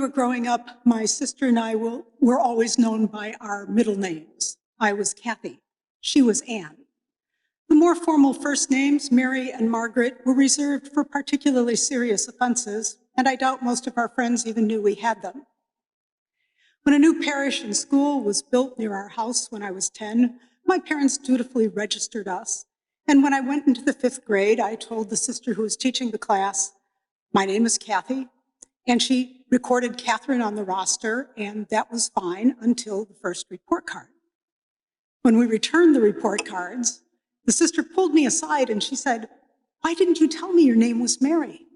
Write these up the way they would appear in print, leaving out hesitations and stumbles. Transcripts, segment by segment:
were growing up, my sister and I were always known by our middle names. I was Kathy. She was Anne. The more formal first names, Mary and Margaret, were reserved for particularly serious offenses, and I doubt most of our friends even knew we had them. When a new parish and school was built near our house when I was 10, my parents dutifully registered us. And when I went into the 5th grade, I told the sister who was teaching the class, "My name is Kathy," and she recorded Catherine on the roster, and that was fine until the first report card. When we returned the report cards, the sister pulled me aside and she said, "Why didn't you tell me your name was Mary?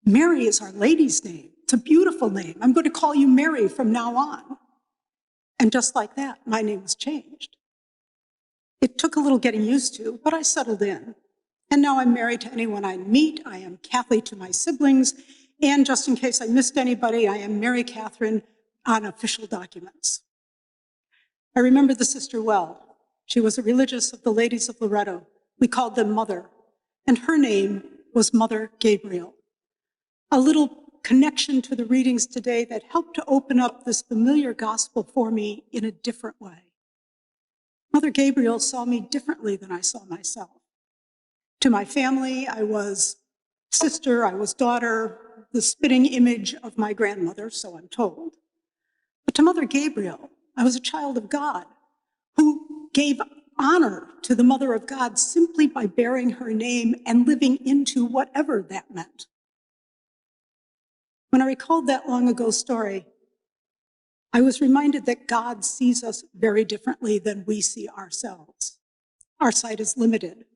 Mary is Our Lady's name. It's a beautiful name. I'm going to call you Mary from now on." And just like that, my name was changed. It took a little getting used to, but I settled in. And now I'm married to anyone I meet. I am Kathy to my siblings. And just in case I missed anybody, I am Mary Catherine on official documents. I remember the sister well. She was a religious of the Ladies of Loretto. We called them Mother. And her name was Mother Gabriel. A little connection to the readings today that helped to open up this familiar gospel for me in a different way. Mother Gabriel saw me differently than I saw myself. To my family, I was sister, I was daughter, the spitting image of my grandmother, so I'm told. But to Mother Gabriel, I was a child of God who gave honor to the Mother of God simply by bearing her name and living into whatever that meant. When I recalled that long ago story, I was reminded that God sees us very differently than we see ourselves. Our sight is limited,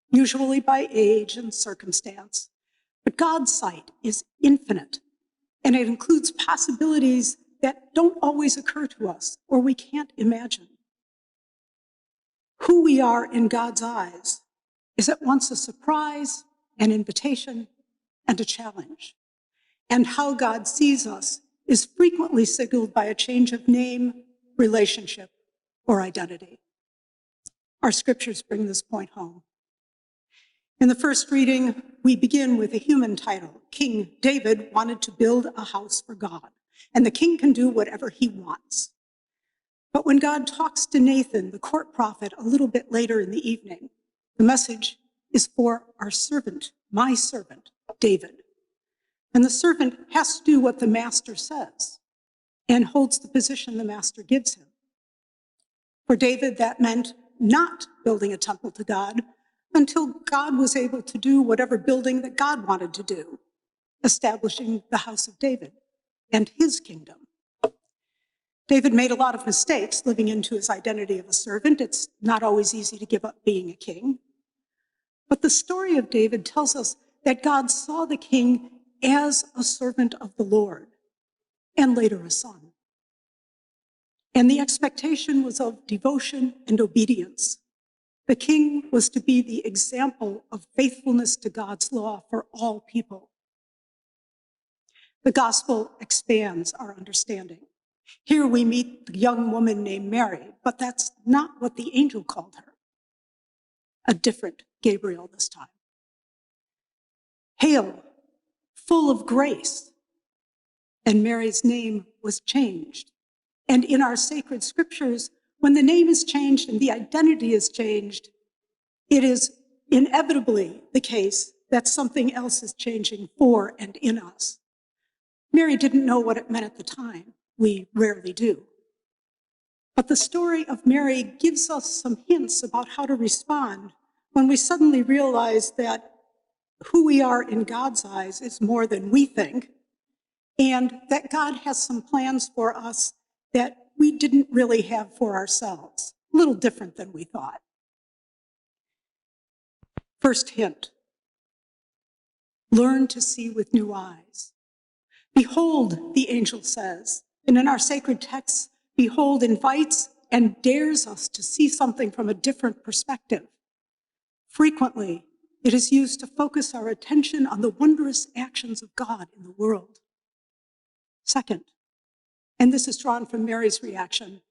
usually by age and circumstance, but God's sight is infinite, and it includes possibilities that don't always occur to us or we can't imagine. Who we are in God's eyes is at once a surprise, an invitation, and a challenge. And how God sees us is frequently signaled by a change of name, relationship, or identity. Our scriptures bring this point home. In the first reading, we begin with a human title. King David wanted to build a house for God, and the king can do whatever he wants. But when God talks to Nathan, the court prophet, a little bit later in the evening, the message is for our servant, my servant, David. And the servant has to do what the master says and holds the position the master gives him. For David, that meant not building a temple to God until God was able to do whatever building that God wanted to do, establishing the house of David and his kingdom. David made a lot of mistakes living into his identity of a servant. It's not always easy to give up being a king. But the story of David tells us that God saw the king as a servant of the Lord, and later a son. And the expectation was of devotion and obedience. The king was to be the example of faithfulness to God's law for all people. The gospel expands our understanding. Here we meet the young woman named Mary, but that's not what the angel called her. A different Gabriel this time. Hail, full of grace. And Mary's name was changed. And in our sacred scriptures, when the name is changed and the identity is changed, it is inevitably the case that something else is changing for and in us. Mary didn't know what it meant at the time. We rarely do. But the story of Mary gives us some hints about how to respond when we suddenly realize that who we are in God's eyes is more than we think, and that God has some plans for us that we didn't really have for ourselves, a little different than we thought. First hint, learn to see with new eyes. Behold, the angel says, and in our sacred texts, behold invites and dares us to see something from a different perspective. Frequently, it is used to focus our attention on the wondrous actions of God in the world. Second, and this is drawn from Mary's reaction,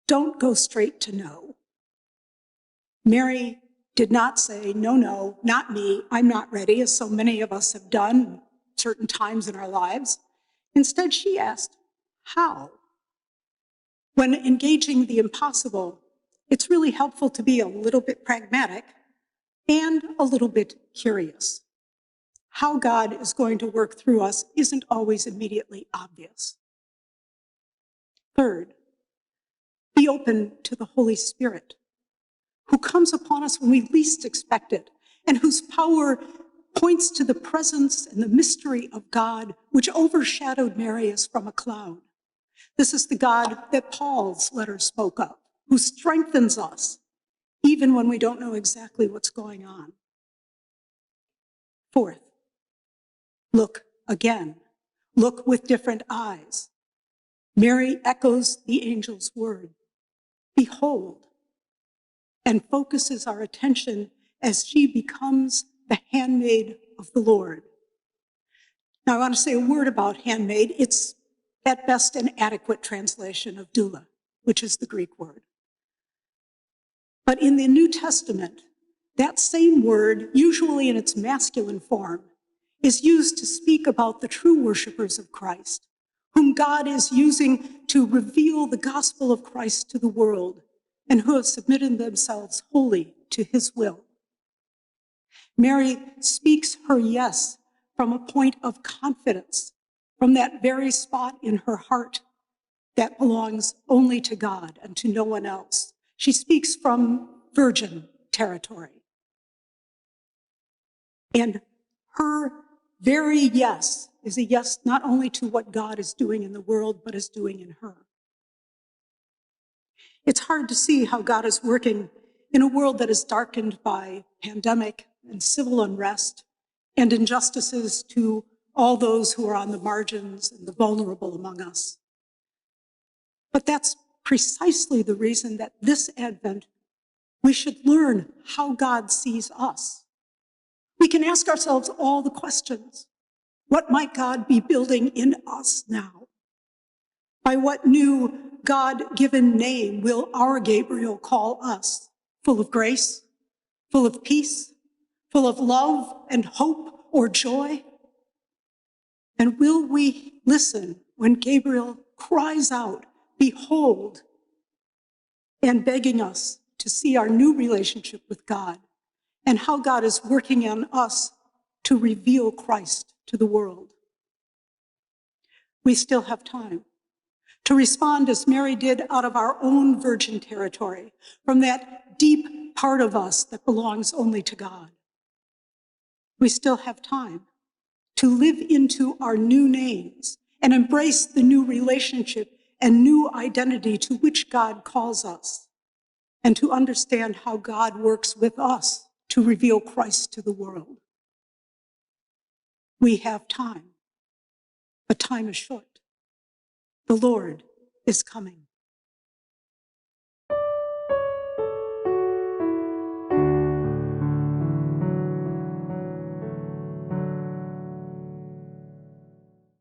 don't go straight to no. Mary did not say, no, no, not me, I'm not ready, as so many of us have done certain times in our lives. Instead, she asked, how? When engaging the impossible, it's really helpful to be a little bit pragmatic and a little bit curious. How God is going to work through us isn't always immediately obvious. Third, be open to the Holy Spirit, who comes upon us when we least expect it, and whose power points to the presence and the mystery of God, which overshadowed Mary as from a cloud. This is the God that Paul's letter spoke of, who strengthens us even when we don't know exactly what's going on. Fourth, look again. Look with different eyes. Mary echoes the angel's word, behold, and focuses our attention as she becomes the handmaid of the Lord. Now, I want to say a word about handmaid. It's at best an adequate translation of doula, which is the Greek word. But in the New Testament, that same word, usually in its masculine form, is used to speak about the true worshipers of Christ, whom God is using to reveal the gospel of Christ to the world, and who have submitted themselves wholly to his will. Mary speaks her yes from a point of confidence, from that very spot in her heart that belongs only to God and to no one else. She speaks from virgin territory. And her very yes is a yes not only to what God is doing in the world, but is doing in her. It's hard to see how God is working in a world that is darkened by pandemic and civil unrest and injustices to all those who are on the margins and the vulnerable among us. But that's precisely the reason that this Advent, we should learn how God sees us. We can ask ourselves all the questions. What might God be building in us now? By what new God-given name will our Gabriel call us? Full of grace, full of peace, full of love and hope or joy? And will we listen when Gabriel cries out, behold, and begging us to see our new relationship with God and how God is working on us to reveal Christ to the world? We still have time to respond as Mary did out of our own virgin territory, from that deep part of us that belongs only to God. We still have time to live into our new names and embrace the new relationship and new identity to which God calls us, and to understand how God works with us to reveal Christ to the world. We have time, but time is short. The Lord is coming.